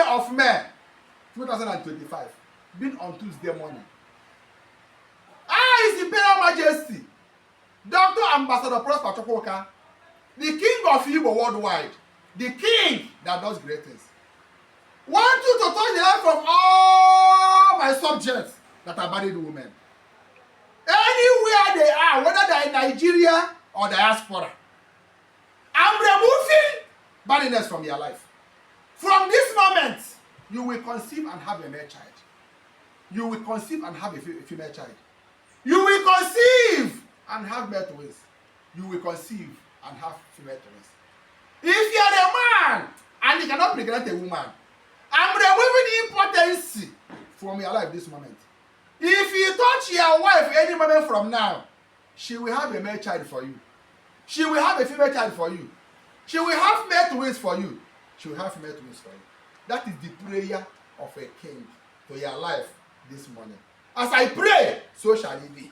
of May 2025, being on Tuesday morning. His Imperial Majesty Dr. Ambassador Prosper Chukwuka, the king of Igbo worldwide, the king that does great things, want you to touch the life of all my subjects that are married women. Anywhere they are, whether they are in Nigeria or diaspora, I'm removing barrenness from your life. From this moment, you will conceive and have a male child. You will conceive and have a female child. You will conceive and have male twins. You will conceive and have female twins. If you are a man and you cannot pregnant a woman, I'm removing impotency from your life this moment. If you touch your wife any moment from now, she will have a male child for you. She will have a female child for you. She will have male twins for you. She will have female twins for you. That is the prayer of a king for your life this morning. As I pray, so shall it be.